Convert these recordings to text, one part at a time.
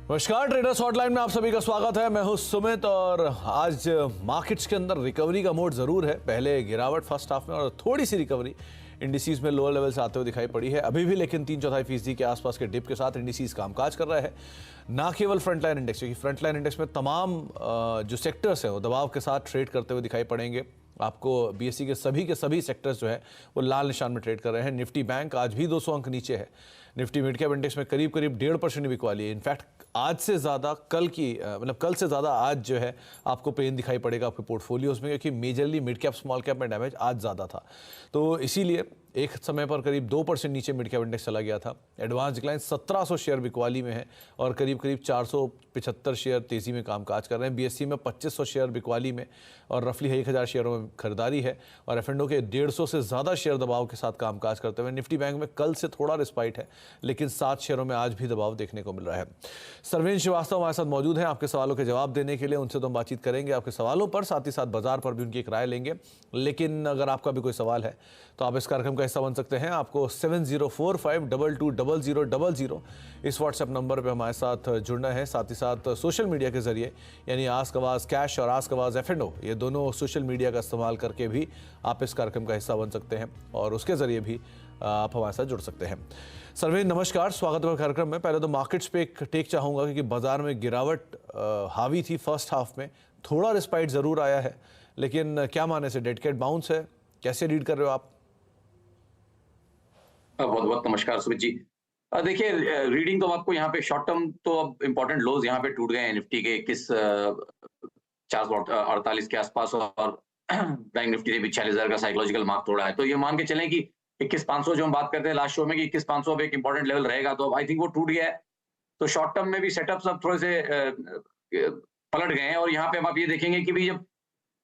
नमस्कार, traders hotline में आप सभी का स्वागत है। मैं हूं सुमित और आज मार्केट्स के अंदर रिकवरी का मोड जरूर है। पहले गिरावट फर्स्ट हाफ में और थोड़ी सी रिकवरी इंडिसीज में लोअर लेवल से आते हुए दिखाई पड़ी है अभी भी, लेकिन 3/4% के आसपास के डिप के साथ इंडिसीज कामकाज कर रहा है। ना केवल फ्रंटलाइन इंडेक्स, क्योंकि फ्रंटलाइन इंडेक्स में तमाम जो सेक्टर्स हैं वो दबाव के साथ ट्रेड करते हुए दिखाई पड़ेंगे। आपको बीएसई के सभी सेक्टर्स जो है वो लाल निशान में ट्रेड कर रहे हैं। निफ्टी बैंक आज भी 200 अंक नीचे है। निफ्टी मिड कैप इंडेक्स में करीब 1.5% बिकवाली है। इनफैक्ट आज से ज़्यादा कल से ज़्यादा आज जो है आपको पेन दिखाई पड़ेगा आपके पोर्टफोलियोज में, क्योंकि majorly mid cap small cap में डैमेज आज ज़्यादा था। तो इसीलिए एक समय पर करीब 2% नीचे मिड कैप इंडेक्स चला गया था। एडवांस डिक्लाइन 1700 शेयर बिकवाली में है और करीब 475 शेयर तेज़ी में कामकाज कर रहे हैं। बीएसई में 2500 शेयर बिकवाली में और रफली 1000 शेयरों में खरीदारी है और एफ&ओ के 150 से ज़्यादा शेयर दबाव के साथ कामकाज करते हुए। निफ्टी बैंक में कल से थोड़ा रिस्पाइट है, लेकिन 7 शेयरों में आज भी दबाव देखने को मिल रहा है। सर्वेन श्रीवास्तव हमारे साथ मौजूद हैं आपके सवालों के जवाब देने के लिए। उनसे तो हम बातचीत करेंगे आपके सवालों पर, साथ ही साथ बाजार पर भी उनकी एक राय लेंगे। लेकिन अगर आपका भी कोई सवाल है तो आप इस कार्यक्रम का हिस्सा बन सकते हैं। आपको 7045220000 इस व्हाट्सएप नंबर पर हमारे साथ जुड़ना है। साथ ही साथ सोशल मीडिया के जरिए, यानी आस्क आवाज़ कैश और आस्क आवाज़ एफ&ओ, ये दोनों सोशल मीडिया का इस्तेमाल करके भी आप इस कार्यक्रम का हिस्सा बन सकते हैं और उसके जरिए भी आप हमारे साथ जुड़ सकते हैं। सर्वेन नमस्कार, स्वागत है कार्यक्रम में। पहले तो मार्केट्स पे एक टेक चाहूँगा, क्योंकि बाजार में गिरावट हावी थी फर्स्ट हाफ में, थोड़ा रिस्पाइट ज़रूर आया है, लेकिन क्या माने से डेड कैट बाउंस है, कैसे रीड कर रहे हो आप? बहुत बहुत नमस्कार सुमित जी। देखिए, रीडिंग तो आपको यहाँ पे शॉर्ट टर्म तो अब इम्पोर्टेंट लोज यहाँ पे टूट गए हैं निफ्टी के 21,448 के आसपास और बैंक निफ्टी ने भी 46,000 का साइकोलॉजिकल मार्क तोड़ा है। तो ये मान के चलें कि 21,500 जो हम बात करते हैं लास्ट शो में कि 21,500 अब एक इंपॉर्टेंट लेवल रहेगा, तो आई थिंक वो टूट गया है। तो शॉर्ट टर्म में भी सेटअप्स अब थोड़े से पलट गए हैं और यहाँ पे आप ये देखेंगे कि भी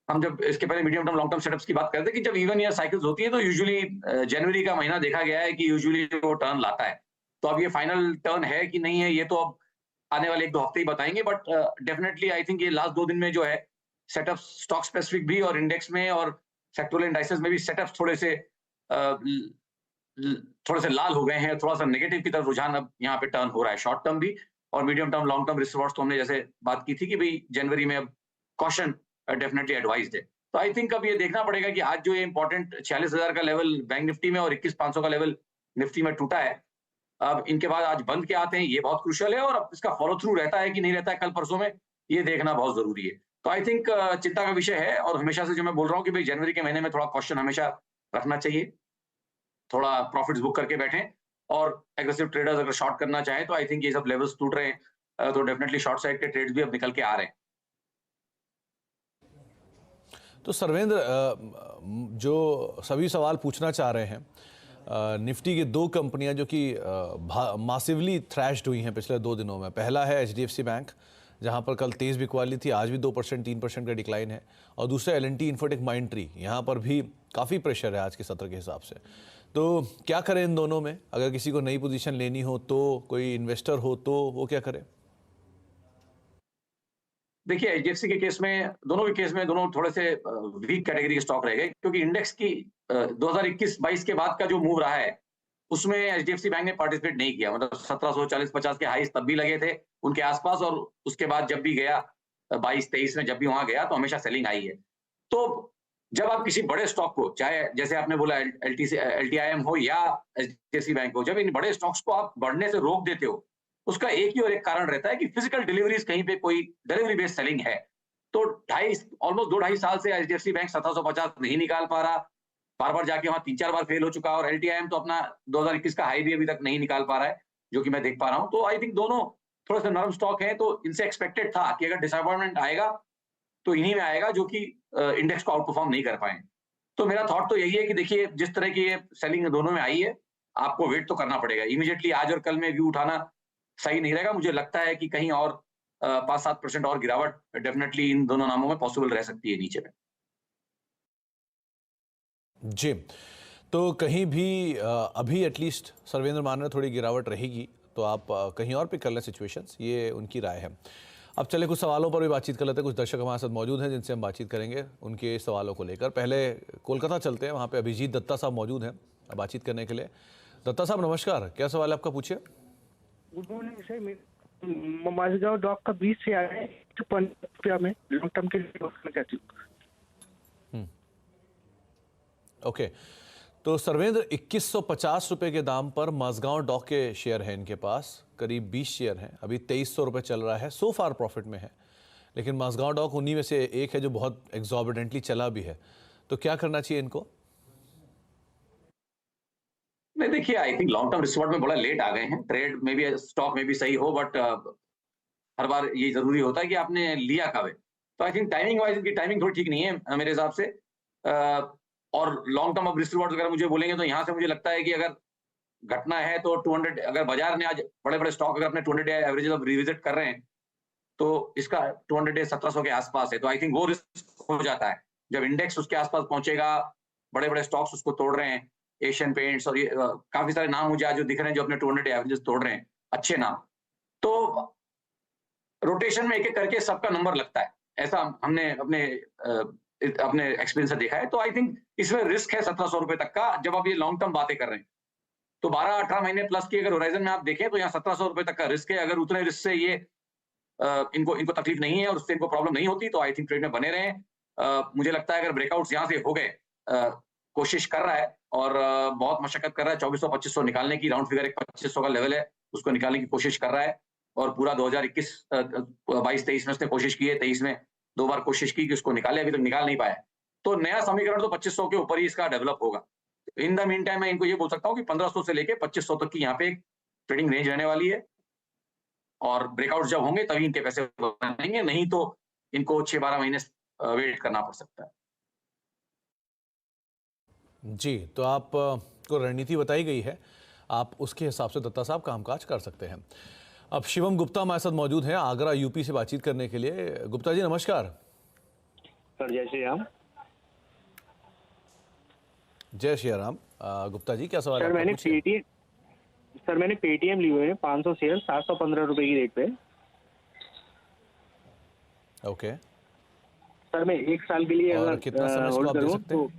जब इसके पहले medium term long term setups की बात करते हैं कि जब इवन ईयर साइकिल्स होती है तो यूजुअली जनवरी का महीना देखा गया है कि यूजुअली वो टर्न लाता है। तो अब ये फाइनल टर्न है कि नहीं है, ये तो अब आने वाले 1-2 हफ्ते ही बताएंगे। बट डेफिनेटली आई थिंक ये लास्ट 2 दिन में जो है सेटअप स्टॉक स्पेसिफिक भी और इंडेक्स में और सेक्टोरल इंडाइसेस में भी सेटअप्स थोड़े से लाल हो गए हैं। थोड़ा सा नेगेटिव की तरफ रुझान अब यहाँ पे टर्न हो रहा है, शॉर्ट टर्म भी और medium term long term risk rewards. तो हमने जैसे बात की थी कि भाई जनवरी में अब कॉशन डेफिनेटली एडवाइज्ड है। तो आई थिंक अब ये देखना पड़ेगा कि आज जो ये इंपॉर्टेंट 46,000 का लेवल बैंक निफ्टी में और 21,500 का लेवल निफ्टी में टूटा है, अब इनके बाद आज बंद क्या आते हैं ये बहुत क्रूशियल है और अब इसका फॉलो थ्रू रहता है कि नहीं रहता है कल परसों में, ये देखना बहुत जरूरी है। तो आई थिंक चिंता का विषय है और हमेशा से जो मैं बोल रहा हूँ कि भाई जनवरी के महीने में थोड़ा कॉशन हमेशा रखना चाहिए, थोड़ा प्रॉफिट्स बुक करके बैठें और एग्रेसिव ट्रेडर्स अगर शॉर्ट करना चाहें तो आई थिंक ये सब लेवल्स टूट रहे हैं, तो डेफिनेटली शॉर्ट साइड के ट्रेड्स भी अब निकल के आ रहे हैं। तो सर्वेंद्र, जो सभी सवाल पूछना चाह रहे हैं, निफ्टी की 2 कंपनियां जो कि मासिवली थ्रैश्ड हुई हैं पिछले 2 दिनों में। पहला है एचडीएफसी बैंक, जहां पर कल तेज़ बिकवाली थी, आज भी 2% 3% का डिक्लाइन है। और दूसरा एल&टी इन्फोटेक माइंडट्री, यहाँ पर भी काफ़ी प्रेशर है आज के सत्र के हिसाब से। तो क्या करें इन दोनों में? अगर किसी को नई पोजीशन लेनी हो तो, कोई इन्वेस्टर हो तो वो क्या करे? देखिए, एचडीएफसी के केस में, दोनों के केस में दोनों थोड़े से वीक कैटेगरी के स्टॉक रह गए, क्योंकि इंडेक्स की 2021-22 के बाद का जो मूव रहा है उसमें एचडीएफसी बैंक ने पार्टिसिपेट नहीं किया। मतलब 1740-50 के हाईस तब भी लगे थे उनके आसपास और उसके बाद जब भी गया 22-23 में जब भी वहां गया तो हमेशा सेलिंग आई है। तो जब आप किसी बड़े स्टॉक को, चाहे जैसे आपने बोला एलटीआईएम हो या एचडीएफसी बैंक हो, जब इन बड़े स्टॉक्स को आप बढ़ने से रोक देते हो, उसका एक ही और एक कारण रहता है कि फिजिकल डिलीवरीज कहीं पे कोई डिलीवरी बेस्ड सेलिंग है। तो ऑलमोस्ट 2-2.5 साल से एचडीएफसी बैंक 1750 नहीं निकाल पा रहा, बार बार जाके वहां 3-4 बार फेल हो चुका और एलटीआईएम तो अपना 2021 का हाई भी अभी तक नहीं निकाल पा रहा है, जो कि मैं देख पा रहा हूं। तो आई थिंक दोनों थोड़ा सा नरम स्टॉक है, तो इनसे एक्सपेक्टेड था कि अगर डिसअपॉइंटमेंट आएगा तो इन्हीं में आएगा जो कि इंडेक्स को आउट परफॉर्म नहीं कर पाए। तो मेरा थॉट तो यही है कि देखिए, जिस तरह की ये सेलिंग दोनों में आई है, आपको वेट तो करना पड़ेगा। इमीडिएटली आज और कल में व्यू उठाना सही नहीं रहेगा। मुझे लगता है कि कहीं और 5-7% और गिरावट डेफिनेटली इन दोनों नामों में पॉसिबल रह सकती है नीचे में। जी, तो कहीं भी अभी एटलीस्ट सर्वेंद्र मान रहे थोड़ी गिरावट रहेगी, तो आप कहीं और पिक कर लें सिचुएशंस, ये उनकी राय है। अब चले कुछ सवालों पर भी बातचीत कर लेते हैं। कुछ दर्शक हमारे साथ मौजूद हैं जिनसे हम बातचीत करेंगे उनके सवालों को लेकर। पहले कोलकाता चलते हैं, वहाँ पे अभिजीत दत्ता साहब मौजूद हैं बातचीत करने के लिए। दत्ता साहब नमस्कार, क्या सवाल है आपका, पूछिए। Good morning sir. Mazagon dock का 20 शेयर है, 150 रुपया में लॉन्ग टर्म के लिए होल्ड करना चाहती हूँ। ओके, तो सर्वेंद्र 2150 रुपए के दाम पर माझगांव डॉक के शेयर हैं इनके पास, करीब 20 शेयर हैं, अभी 2300 रुपए चल रहा है, सो फार प्रॉफिट में है। लेकिन माझगांव डॉक उन्हीं में से एक है जो बहुत एग्जॉर्बिडेंटली चला भी है, तो क्या करना चाहिए इनको? नहीं, देखिए, I think long term resort में बड़ा लेट आ गए हैं। ट्रेड में भी, स्टॉक में भी सही हो, बट हर बार ये जरूरी होता है कि आपने लिया कब है। तो आई थिंक टाइमिंग वाइज इनकी टाइमिंग थोड़ी ठीक नहीं है मेरे हिसाब से। और लॉन्ग टर्म अब रिस्क रिवॉर्ड अगर मुझे बोलेंगे तो यहाँ से मुझे लगता है कि अगर घटना है तो 200, अगर बाजार ने आज बड़े बड़े स्टॉक अगर अपने 200 डे एवरेज अब रिविजिट कर रहे हैं तो इसका 200 डे 1700 के आसपास है, तो आई थिंक वो रिस्क हो जाता है। जब इंडेक्स उसके आसपास पहुंचेगा, बड़े बड़े स्टॉक्स उसको तोड़ रहे हैं, एशियन पेंट्स और ये काफी सारे नाम मुझे आज जो दिख रहे हैं जो अपने 200 डे एवरेजेस तोड़ रहे हैं, अच्छे नाम, तो रोटेशन में एक एक करके सबका नंबर लगता है, ऐसा हमने अपने एक्सपीरियंस से देखा है। तो आई थिंक इसमें रिस्क है 1700 रुपए तक का, जब आप ये लॉन्ग टर्म बातें कर रहे हैं। तो 12-18 महीने प्लस की अगर होराइजन में आप देखें तो यहाँ 1700 रुपए तक का रिस्क है। अगर उतने रिस्क से ये इनको तकलीफ नहीं है और उससे इनको प्रॉब्लम नहीं होती तो आई थिंक ट्रेड में बने रहें। मुझे लगता है अगर ब्रेकआउट्स यहाँ से हो गए, कोशिश कर रहा है और बहुत मशक्कत कर रहा है 2400-2500 निकालने की, राउंड फिगर एक 2500 का लेवल है, उसको निकालने की कोशिश कर रहा है। और पूरा 2021 22-23 में उसने कोशिश की है, 23 में 2 बार कोशिश की कि उसको निकाले, अभी तक निकाल नहीं पाया। तो नया समीकरण तो 2500 के ऊपर ही इसका डेवलप होगा। इन द मीन टाइम मैं इनको ये बोल सकता हूँ कि 1500 से लेके 2500 तक की यहाँ पे ट्रेडिंग रेंज रहने वाली है, और ब्रेकआउट जब होंगे तभी इनके पैसे बनेंगे, नहीं तो इनको 6-12 महीने वेट करना पड़ सकता है। जी, तो आप को रणनीति बताई गई है, आप उसके हिसाब से दत्ता साहब कामकाज कर सकते हैं। अब शिवम गुप्ता हमारे साथ मौजूद हैं आगरा यूपी से बातचीत करने के लिए। गुप्ता जी नमस्कार। सर जय श्री राम। जय श्री राम। गुप्ता जी क्या सवाल है? सर मैंने पेटीएम लिए हुए हैं 500 शेयर 715 रुपए की रेट पे। ओके सर मैं 1 साल के लिए अगर कितना समय इसको आप दे सकते हैं? तो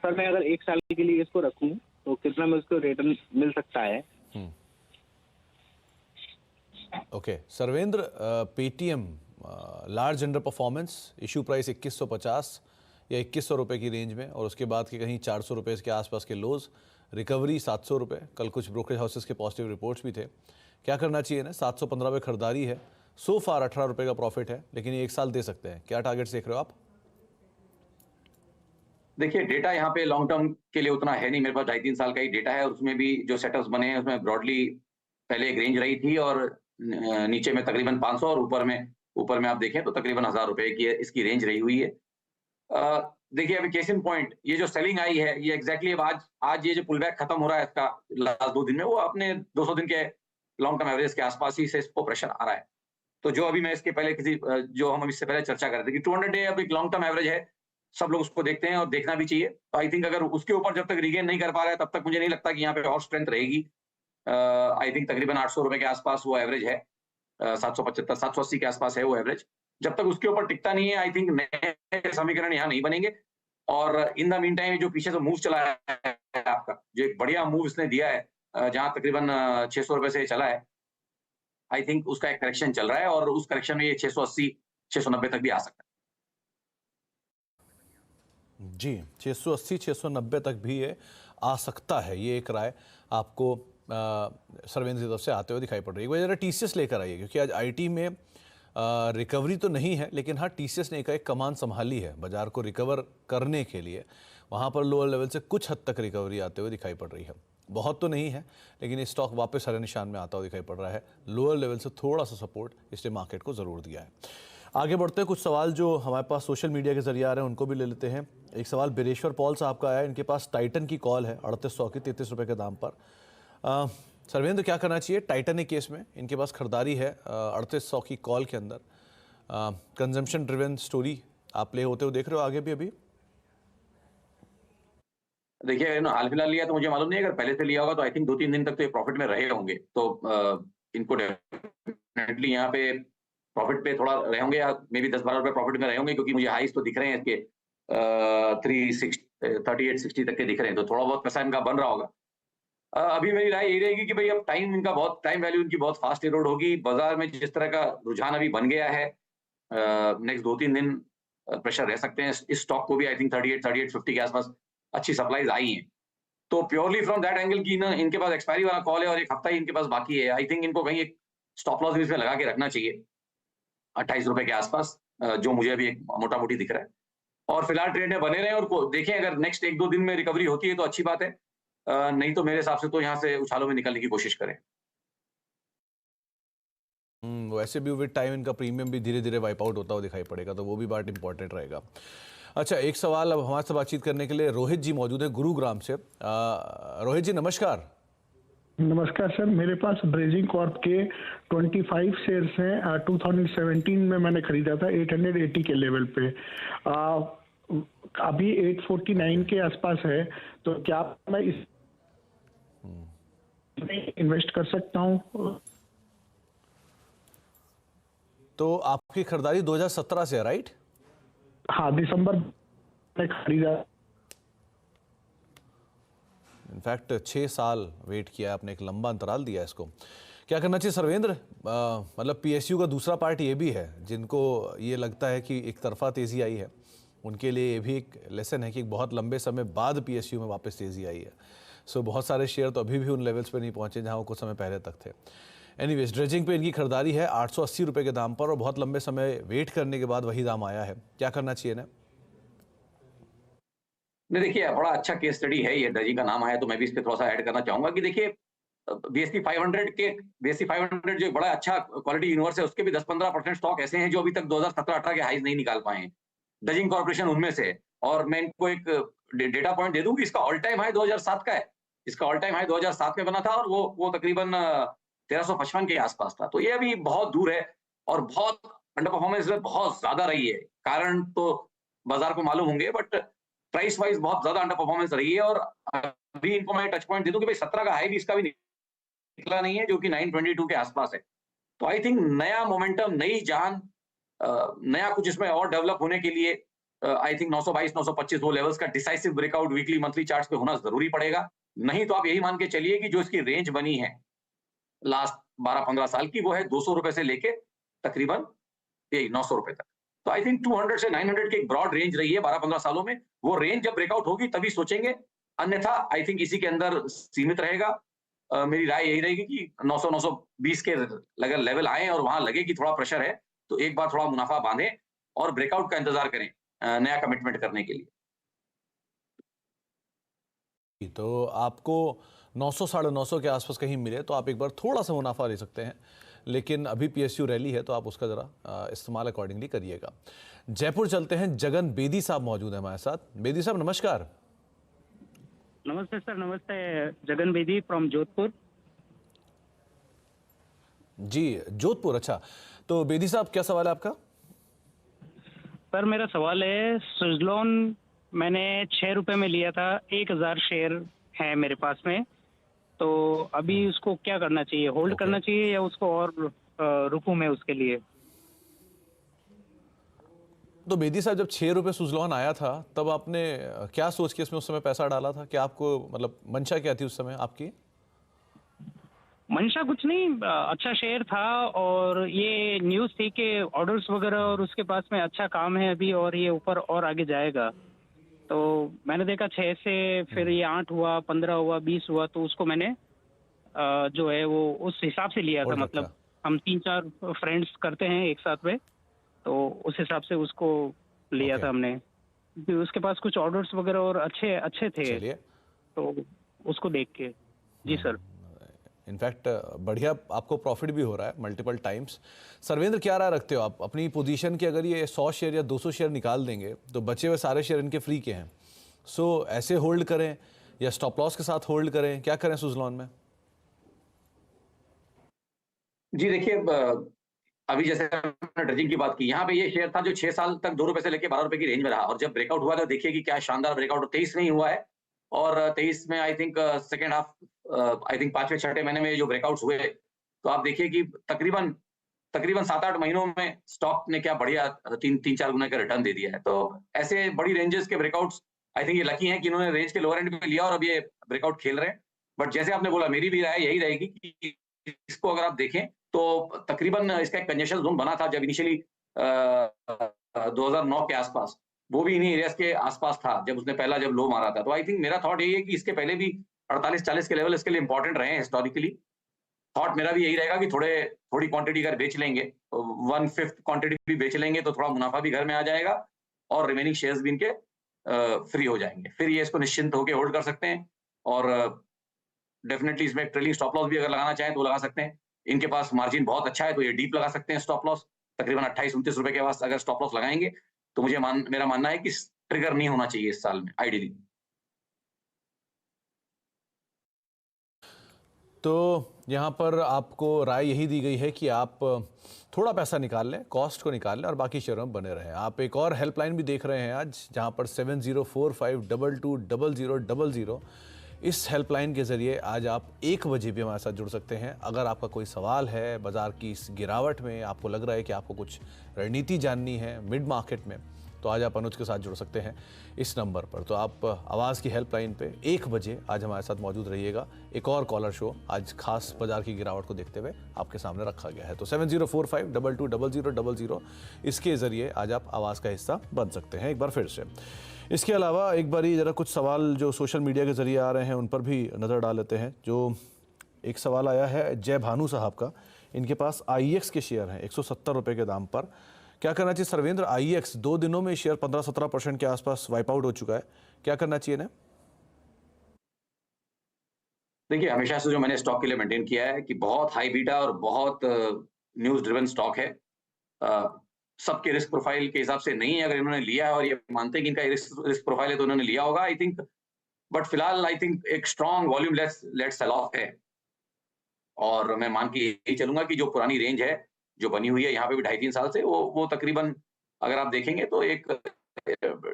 सर मैं अगर 1 साल के लिए इसको रखूं तो कितना में उसको रिटर्न मिल सकता है? Okay Sarvendra, Paytm large under performance, issue price 2150 या 2100 रुपए की रेंज में, और उसके बाद के कहीं 400 रुपए के आसपास के लोज, रिकवरी 700 रुपए। कल कुछ ब्रोकरेज हाउसेस के पॉजिटिव रिपोर्ट्स भी थे। क्या करना चाहिए ना? 715 पे खरीदारी है, सो फार 18 रुपए का प्रॉफिट है, लेकिन ये 1 साल दे सकते हैं। क्या टारगेट देख रहे हो आप? देखिए, डेटा यहाँ पे लॉन्ग टर्म के लिए उतना है नहीं, मेरे पास 2.5-3 साल का ही डेटा है, और उसमें भी जो सेटअप्स बने हैं उसमें ब्रॉडली पहले एक रेंज रही थी और नीचे में तकरीबन 500 और ऊपर में आप देखें तो तकरीबन 1000 रुपए की इसकी रेंज रही हुई है। देखिए अभी केस इन पॉइंट, ये जो सेलिंग आई है ये एग्जैक्टली अब आज ये जो पुल बैक खत्म हो रहा है इसका लास्ट 2 दिन में, वो अपने 200 दिन के लॉन्ग टर्म एवरेज के आसपास ही से इसको प्रेशर आ रहा है। तो जो अभी मैं इसके पहले जो हम इससे पहले चर्चा कर रहे थे कि 200 डे अब एक लॉन्ग टर्म एवरेज है, सब लोग उसको देखते हैं और देखना भी चाहिए। तो आई थिंक अगर उसके ऊपर जब तक रिगेन नहीं कर पा रहा है तब तक मुझे नहीं लगता कि यहाँ पे और स्ट्रेंथ रहेगी। आई थिंक तकरीबन 800 रुपए के आसपास वो एवरेज है, 775-780 के आसपास है वो एवरेज। जब तक उसके ऊपर टिकता नहीं है आई थिंक नए समीकरण यहाँ नहीं बनेंगे। और इन द मीन टाइम जो पीछे से मूव चला है आपका, जो एक बढ़िया मूव इसने दिया है जहां तकरीबन 600 रुपए से चला है, आई थिंक उसका एक करेक्शन चल रहा है और उस करेक्शन में ये 680-690 तक भी आ सकता है। जी 680-690 तक भी ये आ सकता है, ये एक राय आपको सर्वेंद्र की तरफ से आते हुए दिखाई पड़ रही है। वजह टीसीएस लेकर आइए, क्योंकि आज आईटी में रिकवरी तो नहीं है, लेकिन हाँ टीसीएस ने एक कमान संभाली है बाजार को रिकवर करने के लिए। वहाँ पर लोअर लेवल से कुछ हद तक रिकवरी आते हुए दिखाई पड़ रही है, बहुत तो नहीं है, लेकिन ये स्टॉक वापस हरे निशान में आता हुआ दिखाई पड़ रहा है। लोअर लेवल से थोड़ा सा सपोर्ट इसने मार्केट को ज़रूर दिया है। आगे बढ़ते हैं, कुछ सवाल जो हमारे पास सोशल मीडिया के जरिए आ रहे हैं उनको भी ले लेते हैं। एक सवाल बिरेश्वर पॉल साहब का आया, इनके पास टाइटन की कॉल है 3800 की 33 रुपये के दाम पर। सर्वेंद्र क्या करना चाहिए टाइटन के केस में? इनके पास खरीदारी है 3800 की कॉल के अंदर। कंजम्पशन ड्रिवन स्टोरी आप प्ले होते हुए देख रहे हो आगे भी अभी? देखिए हाल फिलहाल लिया तो मुझे मालूम नहीं, अगर पहले से लिया होगा तो आई थिंक 2-3 दिन तक तो ये प्रॉफिट में रहे होंगे, तो इनको डेफिनेटली यहाँ पे प्रॉफिट पे थोड़ा रहे होंगे, या मे बी 10-12 रुपए प्रॉफिट में रहे होंगे, क्योंकि मुझे हाईस तो दिख रहे हैं इसके 38-60 तक के दिख रहे हैं, तो थोड़ा बहुत पैसा इनका बन रहा होगा। अभी मेरी राय यही रहेगी कि भाई अब टाइम वैल्यू इनकी बहुत फास्ट इरोड होगी। बाजार में जिस तरह का रुझान अभी बन गया है, नेक्स्ट 2-3 दिन प्रेशर रह सकते हैं। इस स्टॉक को भी आई थिंक 38-50 के आसपास अच्छी सप्लाईज आई हैं। तो प्योरली फ्रॉम दैट एंगल की ना, इनके पास एक्सपायरी वाला कॉल है और एक हफ्ता ही इनके पास बाकी है। आई थिंक इनको कहीं एक स्टॉप लॉस भी इसमें लगा के रखना चाहिए 28 रुपए के आसपास, जो मुझे अभी एक मोटा मोटी दिख रहा है। और फिलहाल ट्रेड में बने रहें और देखें, अगर नेक्स्ट 1-2 दिन में रिकवरी होती है तो अच्छी बात है, नहीं तो मेरे हिसाब से तो यहाँ से उछालों में निकलने की कोशिश करें। वैसे भी विद टाइम इनका प्रीमियम भी धीरे धीरे वाइप आउट होता हुआ दिखाई पड़ेगा, तो वो भी बात इंपॉर्टेंट रहेगा। अच्छा, एक सवाल अब हमारे से बातचीत करने के लिए रोहित जी मौजूद है गुरुग्राम से। रोहित जी नमस्कार। नमस्कार सर, मेरे पास ब्रेजिंग कॉर्प के 25 शेयर्स हैं। 2017 में मैंने खरीदा था 880 के लेवल पे। अभी 849 के आसपास है, तो क्या मैं इस इन्वेस्ट कर सकता हूँ? तो आपकी खरीदारी 2017 से है, राइट? हाँ, दिसंबर में खरीदा। इनफैक्ट 6 साल वेट किया आपने, एक लंबा अंतराल दिया इसको। क्या करना चाहिए सर्वेंद्र? मतलब पीएसयू का दूसरा पार्ट ये भी है, जिनको ये लगता है कि एक तरफा तेज़ी आई है, उनके लिए ये भी एक लेसन है कि बहुत लंबे समय बाद पीएसयू में वापस तेज़ी आई है। सो बहुत सारे शेयर तो अभी भी उन लेवल्स पे नहीं पहुंचे जहां वो कुछ समय पहले तक थे। एनीवेज, ड्रेजिंग पे इनकी खरीदारी है 880 रुपये के दाम पर, और बहुत लंबे समय वेट करने के बाद वही दाम आया है। क्या करना चाहिए ना? नहीं, देखिए बड़ा अच्छा केस स्टडी है ये, ड्रेजिंग का नाम आया तो मैं भी इस पे थोड़ा सा ऐड करना चाहूंगा कि देखिए बीएसपी 500 जो बड़ा अच्छा क्वालिटी यूनिवर्स है, उसके भी 10-15% स्टॉक ऐसे हैं जो अभी तक 2017-18 के हाईज नहीं निकाल पाए हैं। ड्रेजिंग कॉर्पोरेशन उनमें से है। और मैं इनको एक डेटा पॉइंट दे दूं कि इसका ऑल टाइम हाई 2007 का है। इसका ऑल टाइम हाई 2007 में बना था और वो तकरीबन 1355 के आसपास था। तो ये अभी बहुत दूर है और बहुत अंडर परफॉर्मेंस बहुत ज्यादा रही है। कारण तो बाजार को मालूम होंगे, बट प्राइस वाइज बहुत ज्यादा अंडर परफॉर्मेंस रही है। और अभी इनको मैं टच पॉइंट दे दूं कि भाई 17 का हाई भी इसका भी निकला नहीं है, जो कि 922 के आसपास है। तो आई थिंक नया मोमेंटम, नई जान, नया कुछ इसमें और डेवलप होने के लिए आई थिंक 922-925 वो लेवल्स का decisive breakout weekly monthly charts पे होना जरूरी पड़ेगा। नहीं तो आप यही मान के चलिए कि जो इसकी रेंज बनी है लास्ट 12-15 साल की, वो है 200 रुपए से लेके तकरीबन 900 रुपए तक। तो आई थिंक 200 से 900 की एक ब्रॉड रेंज रही है 12-15 सालों में। वो रेंज जब ब्रेकआउट होगी तभी सोचेंगे, अन्यथा आई थिंक इसी के अंदर सीमित रहेगा। मेरी राय यही रहेगी कि 900-920 के अगर लेवल आए और वहां लगे कि थोड़ा प्रेशर है, तो एक बार थोड़ा मुनाफा बांधे और ब्रेकआउट का इंतजार करें नया कमिटमेंट करने के लिए। तो आपको 900-950 के आसपास कहीं मिले तो आप एक बार थोड़ा सा मुनाफा ले सकते हैं, लेकिन अभी पीएसयू रैली है तो आप उसका ज़रा इस्तेमाल अकॉर्डिंगली करिएगा। जयपुर चलते हैं, जगन बेदी साहब मौजूद हैं हमारे साथ। बेदी साहब नमस्कार। नमस्ते सर, नमस्ते। जगन बेदी फ्रॉम जोधपुर। जी, जोधपुर। अच्छा, तो बेदी साहब क्या सवाल है आपका? सर मेरा सवाल है, सुजलॉन मैंने 6 रुपए में लिया था, 1000 शेयर है मेरे पास में। तो अभी उसको क्या करना चाहिए? होल्ड करना चाहिए या उसको और रुकूं मैं उसके लिए? तो बेदी साहब, जब 6 रुपये सुजलॉन आया था तब आपने क्या सोच के इसमें उस समय पैसा डाला था? क्या आपको मतलब मंशा क्या थी उस समय आपकी? मंशा कुछ नहीं, अच्छा शेयर था और ये न्यूज़ थी कि ऑर्डर्स वगैरह और उसके पास में अच्छा काम है अभी और ये ऊपर और आगे जाएगा। तो मैंने देखा 6 से फिर ये 8 हुआ, 15 हुआ, 20 हुआ, तो उसको मैंने जो है वो उस हिसाब से लिया था। होल्ड मतलब रखा। हम 3-4 फ्रेंड्स करते हैं एक साथ में, तो उस हिसाब से उसको लिया था हमने। क्योंकि उसके पास कुछ ऑर्डर्स वगैरह और अच्छे थे, चलिए, तो उसको देख के। जी सर। इनफैक्ट बढ़िया आपको प्रॉफिट भी हो रहा है मल्टीपल टाइम्स। सर्वेंद्र, क्या राय रखते हो आप अपनी पोजीशन की? अगर ये 100 शेयर या 200 शेयर निकाल देंगे तो बचे हुए सारे शेयर इनके फ्री के हैं। सो ऐसे होल्ड करें या स्टॉप लॉस के साथ होल्ड करें? क्या करें सुजलॉन में? जी देखिए, अभी जैसे हमने ड्रेजिंग की बात की, यहाँ पे ये शेयर था जो 6 साल तक 2 रुपए से लेकर 12 रुपए की रेंज में रहा, और जब ब्रेकआउट हुआ तो देखिए कि क्या शानदार ब्रेकआउट। 23 नहीं हुआ है और 23 में I think second half, I think 5वें-6ठे महीने में जो ब्रेकआउट्स हुए, तो आप देखिए कि तकरीबन 7-8 महीनों में स्टॉक ने क्या बढ़िया 3-4 गुना का रिटर्न दे दिया है। तो ऐसे बड़ी रेंजेस के ब्रेकआउट्स आई थिंक ये लकी हैं कि इन्होंने रेंज के लोअर एंड पे लिया और अब ये ब्रेकआउट खेल रहे हैं। बट जैसे आपने बोला, मेरी भी राय यही रहेगी कि इसको अगर आप देखें तो तकरीबन इसका एक कंजेशन जोन बना था जब इनिशियली 2009 के आसपास, वो भी इन्हीं एरियाज के आसपास था जब उसने पहला जब लो मारा था। तो आई थिंक मेरा थॉट यही है कि इसके पहले भी 48-40 के लेवल इसके लिए इंपॉर्टेंट रहे हैं हिस्टोरिकली। थॉट मेरा भी यही रहेगा कि थोड़ी क्वांटिटी अगर बेच लेंगे, 1/5 क्वांटिटी भी बेच लेंगे तो थोड़ा मुनाफा भी घर में आ जाएगा और रिमेनिंग शेयर्स भी इनके फ्री हो जाएंगे। फिर ये इसको निश्चिंत होकर होल्ड कर सकते हैं और डेफिनेटली इसमें ट्रेलिंग स्टॉप लॉस भी अगर लगाना चाहें तो लगा सकते हैं। इनके पास मार्जिन बहुत अच्छा है तो ये डीप लगा सकते हैं स्टॉप लॉस। तकरीबन 28-29 रुपए के पास अगर स्टॉप लॉस लगाएंगे तो मेरा मानना है कि ट्रिगर नहीं होना चाहिए इस साल में आइडियली। तो यहाँ पर आपको राय यही दी गई है कि आप थोड़ा पैसा निकाल लें, कॉस्ट को निकाल लें और बाकी शेयरों में बने रहें। आप एक और हेल्पलाइन भी देख रहे हैं आज, जहाँ पर 7045220000। इस हेल्पलाइन के ज़रिए आज आप 1 बजे भी हमारे साथ जुड़ सकते हैं। अगर आपका कोई सवाल है बाज़ार की इस गिरावट में, आपको लग रहा है कि आपको कुछ रणनीति जाननी है मिड मार्केट में, तो आज आप अनुज के साथ जुड़ सकते हैं इस नंबर पर। तो आप आवाज़ की हेल्पलाइन पे 1 बजे आज हमारे साथ मौजूद रहिएगा। एक और कॉलर शो आज खास बाजार की गिरावट को देखते हुए आपके सामने रखा गया है। तो 7045220000 इसके ज़रिए आज आप आवाज़ का हिस्सा बन सकते हैं एक बार फिर से। इसके अलावा एक बार ज़रा कुछ सवाल जो सोशल मीडिया के ज़रिए आ रहे हैं उन पर भी नज़र डाल लेते हैं। जो एक सवाल आया है जय भानु साहब का, इनके पास IEX के शेयर हैं 170 रुपये के दाम पर। क्या करना चाहिए सर्वेंद्र? IEX 2 दिनों में शेयर 15-17% के आसपास वाइप आउट हो चुका है, क्या करना चाहिए ना? देखिए, हमेशा से जो मैंने स्टॉक के लिए मेंटेन किया है कि बहुत हाई बीटा और बहुत न्यूज़ ड्रिवन स्टॉक है। सबके रिस्क प्रोफाइल के हिसाब से नहीं है, अगर इन्होंने लिया है और ये मानते हैं कि इनका रिस्क प्रोफाइल है तो उन्होंने लिया होगा आई थिंक। बट फिलहाल आई थिंक एक strong volume late sell off है और मैं मान के यही चलूंगा कि जो पुरानी रेंज है जो बनी हुई है यहाँ पे भी 2.5-3 साल से, वो तकरीबन अगर आप देखेंगे तो एक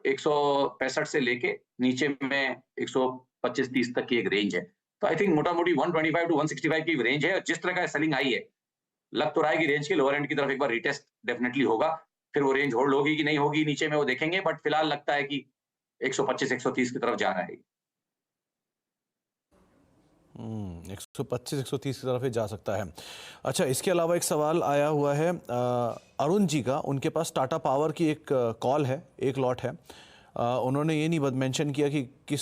165 से लेके नीचे में 125-30 तक की एक रेंज है। तो आई थिंक मोटा मोटी 125 टू 165 की रेंज है। जिस तरह का सेलिंग आई है, लग तो रहा है कि रेंज के लोअर एंड की तरफ एक बार रिटेस्ट डेफिनेटली होगा। फिर वो रेंज होल्ड होगी कि नहीं होगी नीचे में वो देखेंगे, बट फिलहाल लगता है कि 125-130 की तरफ जा रहा है। 125-130 की तरफ ही जा सकता है। अच्छा, इसके अलावा एक सवाल आया हुआ है अरुण जी का। उनके पास टाटा पावर की एक कॉल है, एक लॉट है। उन्होंने ये नहीं मेंशन किया कि किस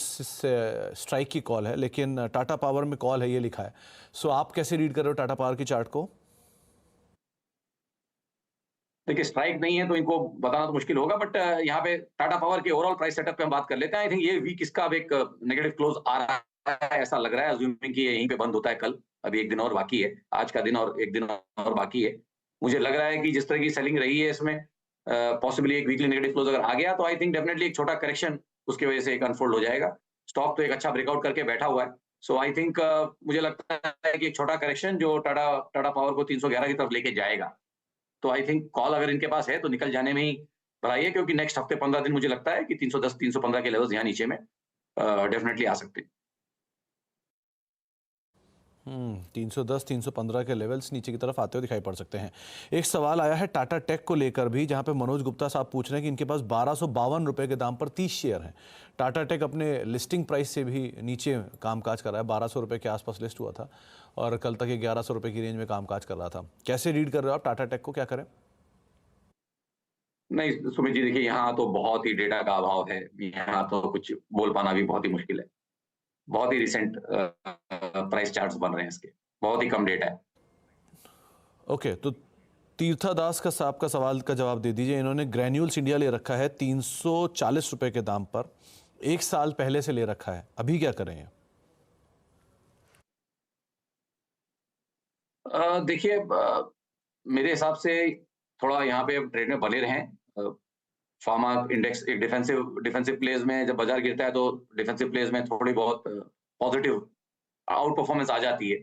स्ट्राइक की कॉल है, लेकिन टाटा पावर में कॉल है ये लिखा है। सो आप कैसे रीड कर रहे हो टाटा पावर की चार्ट को? देखिए, स्ट्राइक नहीं है तो इनको बताना तो मुश्किल होगा, बट यहाँ पे टाटा पावर के ओवरऑल प्राइस सेटअप पे हम बात कर लेते हैं। आई थिंक ये वीक इसका अब एक नेगेटिव क्लोज आ रहा है, ऐसा लग रहा है। अज्यूमिंग कि ये यहीं पे बंद होता है कल, अभी एक दिन और बाकी है, आज का दिन और एक दिन और बाकी है। मुझे लग रहा है कि जिस तरह की सेलिंग रही है इसमें पॉसिबली एक वीकली नेगेटिव क्लोज अगर आ गया तो आई थिंक डेफिनेटली एक छोटा करेक्शन उसकी वजह से एक अनफोल्ड हो जाएगा। स्टॉक तो एक अच्छा ब्रेकआउट करके बैठा हुआ है। सो आई थिंक मुझे लगता है कि एक छोटा करेक्शन जो टाटा पावर को 311 की तरफ लेके जाएगा। तो आई थिंक कॉल अगर इनके पास है तो निकल जाने में ही भलाई है, क्योंकि नेक्स्ट हफ्ते 15 दिन मुझे लगता है कि 310-315 के लेवल्स यहाँ नीचे में डेफिनेटली आ सकते हैं। 310-315 के लेवल्स नीचे की तरफ आते हुए दिखाई पड़ सकते हैं। एक सवाल आया है टाटा टेक को लेकर भी, जहां पे मनोज गुप्ता साहब पूछ रहे हैं कि इनके पास 1252 रुपए के दाम पर 30 शेयर हैं। टाटा टेक अपने लिस्टिंग प्राइस से भी नीचे कामकाज कर रहा है, 1200 रुपये के आसपास लिस्ट हुआ था और कल तक ये 1100 रुपये की रेंज में कामकाज कर रहा था। कैसे रीड कर रहे हो आप टाटा टेक को, क्या करें? नहीं सुमित जी, देखिए यहाँ तो बहुत ही डेटा का अभाव है, यहाँ तो कुछ बोल पाना भी बहुत ही मुश्किल है। बहुत ही रिसेंट प्राइस चार्ट्स बन रहे हैं इसके, बहुत ही कम डेटा है। ओके, तो तीर्थादास का साहब का सवाल का जवाब दे दीजिए। इन्होंने ग्रैन्यूल्स इंडिया ले रखा है 340 रुपए के दाम पर, 1 साल पहले से ले रखा है, अभी क्या करें? देखिए, मेरे हिसाब से थोड़ा यहाँ पे ट्रेड में बने रहें। फार्मा इंडेक्स एक डिफेंसिव प्लेज में जब बाजार गिरता है तो डिफेंसिव प्लेज में थोड़ी बहुत पॉजिटिव आउट परफॉर्मेंस आ जाती है।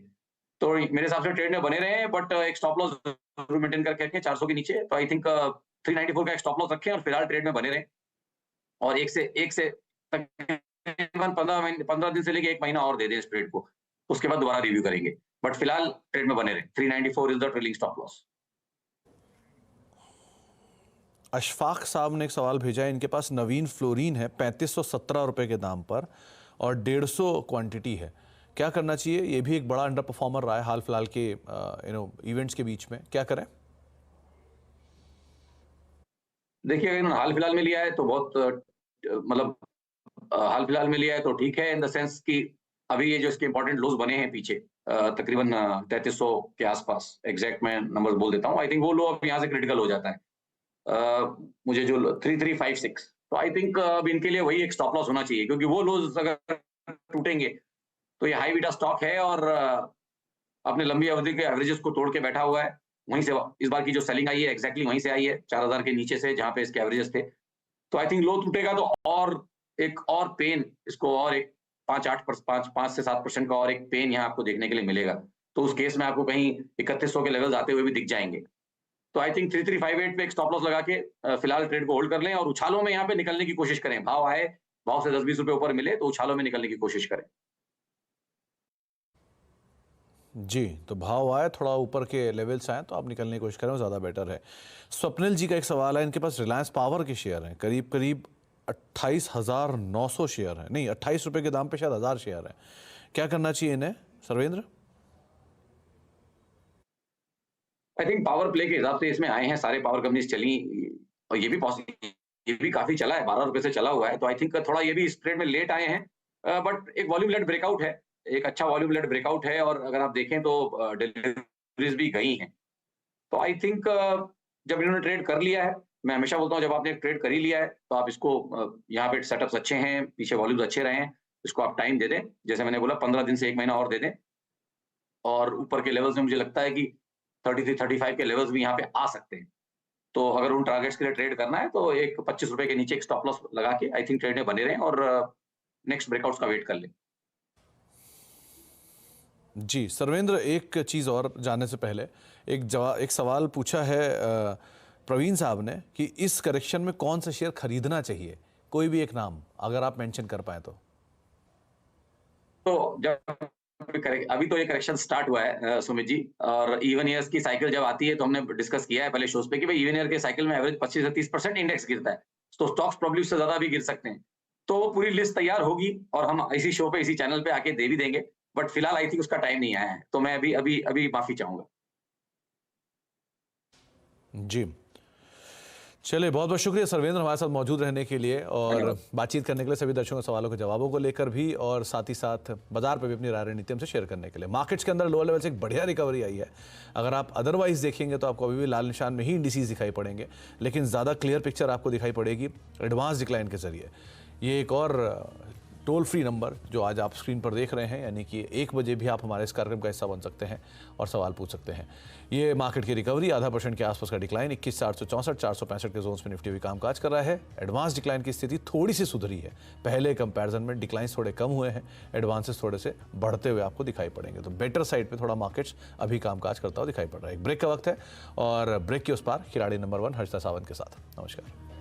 तो मेरे हिसाब से ट्रेड में बने रहे, बट एक स्टॉप लॉस जरूर मेंटेन करके रखें 400 के नीचे। तो आई थिंक 394 का एक स्टॉप लॉस रखें और फिलहाल ट्रेड में बने रहें। और एक से तकरीबन 15 दिन से लेके 1 महीना और दे दें इस ट्रेड को, उसके बाद दोबारा रिव्यू करेंगे। बट फिलहाल ट्रेड में बने रहें। 394 is the trailing stop loss. Ashfaq साहब ने एक सवाल भेजा है। इनके पास नवीन फ्लोरीन है 3517 रुपए के दाम पर और 150 क्वांटिटी है। क्या करना चाहिए? ये भी एक बड़ा अंडर परफॉर्मर रहा है हाल फिलहाल के इवेंट्स के बीच में, क्या करें? देखिए, अगर हाल फिलहाल में लिया है तो बहुत मतलब हाल फिलहाल में लिया है तो ठीक है, इन द सेंस कि अभी ये जो इसके इंपॉर्टेंट लोज बने हैं पीछे तकरीबन 3300 के आसपास, एग्जैक्ट मैं नंबर्स बोल देता हूँ। आई थिंक वो लो अब यहाँ से क्रिटिकल हो जाता है। मुझे जो 3356, तो आई थिंक अब इनके लिए वही एक स्टॉप लॉस होना चाहिए, क्योंकि वो लोज अगर टूटेंगे तो ये हाई बीटा स्टॉक है और अपने लंबी अवधि के एवरेजेस को तोड़ के बैठा हुआ है। वहीं से इस बार की जो सेलिंग आई है एग्जैक्टली वहीं से आई है, 4000 के नीचे से, जहां पे इसके एवरेजेस थे। तो आई थिंक लो टूटेगा तो और एक और पेन इसको, और एक 5 से 7% का और एक पेन यहाँ आपको देखने के लिए मिलेगा। तो उस केस में आपको कहीं 3100 के लेवल्स आते हुए भी दिख जाएंगे। तो आई थिंक 3358 पे एक स्टॉप लॉस लगा के फिलहाल ट्रेड को होल्ड कर लें और उछालों में यहाँ पे निकलने की कोशिश करें। भाव आए, भाव से 10-20 रुपए ऊपर मिले तो उछालों में निकलने की कोशिश करें। जी, तो भाव आए, थोड़ा ऊपर के लेवल्स आए तो आप निकलने की कोशिश करें, वो ज़्यादा बेटर है। स्वप्निल जी का एक सवाल है, इनके पास रिलायंस पावर के शेयर हैं, करीब करीब 28,900 शेयर हैं, नहीं 28 रुपये के दाम पे शायद 1000 शेयर हैं। क्या करना चाहिए इन्हें, Sarvendra? I think power play के हिसाब से इसमें आए हैं, सारे पावर कंपनीज चली, और ये भी काफी चला है, 12 रुपए से चला हुआ है। तो आई थिंक थोड़ा ये भी इस ट्रेड में लेट आए हैं, बट एक वॉल्यूम लेड ब्रेकआउट है, एक अच्छा वॉल्यूम लेड ब्रेकआउट है, और अगर आप देखें तो डिलीवरीज भी गई हैं। तो आई थिंक जब इन्होंने ट्रेड कर लिया है, मैं हमेशा बोलता हूँ जब आपने ट्रेड कर ही लिया है तो आप इसको, यहाँ पे सेटअप्स अच्छे हैं, पीछे वॉल्यूम्स अच्छे रहे हैं, इसको आप टाइम दे दें, जैसे मैंने बोला 15 दिन से 1 महीना और दे दें। और ऊपर के लेवल्स में मुझे लगता है कि 33-35 के लेवल्स भी यहाँ पे आ सकते हैं। तो अगर उन टारगेट्स के लिए ट्रेड करना है तो एक 25 रुपए के नीचे एक स्टॉप लॉस लगा के आई थिंक ट्रेड में बने रहें और नेक्स्ट ब्रेकआउट्स का वेट कर लें। जी, सर्वेंद्र, एक चीज़ और जानने से पहले एक सवाल पूछा है प्रवीण साहब ने कि इस करेक्शन में कौन सा शेयर खरीदना चाहिए, कोई भी एक नाम अगर आप मेंशन कर पाए तो। जब अभी तो ये करेक्शन स्टार्ट हुआ है सुमित जी, और इवन ईयर्स की साइकिल जब आती है तो हमने डिस्कस किया है पहले शोज पे कि भाई इवन ईयर के साइकिल में एवरेज 25 से 30% इंडेक्स गिरता है, तो स्टॉक्स प्रॉब्ली उससे ज्यादा भी गिर सकते हैं। तो वो पूरी लिस्ट तैयार होगी और हम इसी शो पे, इसी चैनल पे आके दे भी देंगे, बट फिलहाल आई थिंक उसका टाइम नहीं आया है, तो मैं अभी माफी चाहूंगा। जी, चलिए, बहुत बहुत शुक्रिया सर्वेंद्र हमारे साथ मौजूद रहने के लिए और बातचीत करने के लिए, सभी दर्शकों के सवालों के जवाबों को लेकर भी, और साथ ही साथ बाजार पर भी अपनी राय रणनीति हमसे शेयर करने के लिए। मार्केट्स के अंदर लोअर लेवल से एक बढ़िया रिकवरी आई है। अगर आप अदरवाइज देखेंगे तो आपको अभी भी लाल निशान में ही इंडिसीज दिखाई पड़ेंगे, लेकिन ज़्यादा क्लियर पिक्चर आपको दिखाई पड़ेगी एडवांस डिक्लाइन के जरिए। ये एक और टोल फ्री नंबर जो आज आप स्क्रीन पर देख रहे हैं, यानी कि 1 बजे भी आप हमारे इस कार्यक्रम का हिस्सा बन सकते हैं और सवाल पूछ सकते हैं। ये मार्केट की रिकवरी, 0.5% के आसपास का डिक्लाइन, 21,464, 465 के जोन्स में निफ्टी भी कामकाज कर रहा है। एडवांस डिक्लाइन की स्थिति थोड़ी सी सुधरी है, पहले कंपैरिजन में डिक्लाइंस थोड़े कम हुए हैं, एडवांसेस थोड़े से बढ़ते हुए आपको दिखाई पड़ेंगे। तो बेटर साइड पे थोड़ा मार्केट्स अभी कामकाज करता हुआ दिखाई पड़ रहा है। एक ब्रेक का वक्त है और ब्रेक के उस पार खिलाड़ी नंबर 1 हर्षिता सावंत के साथ। नमस्कार।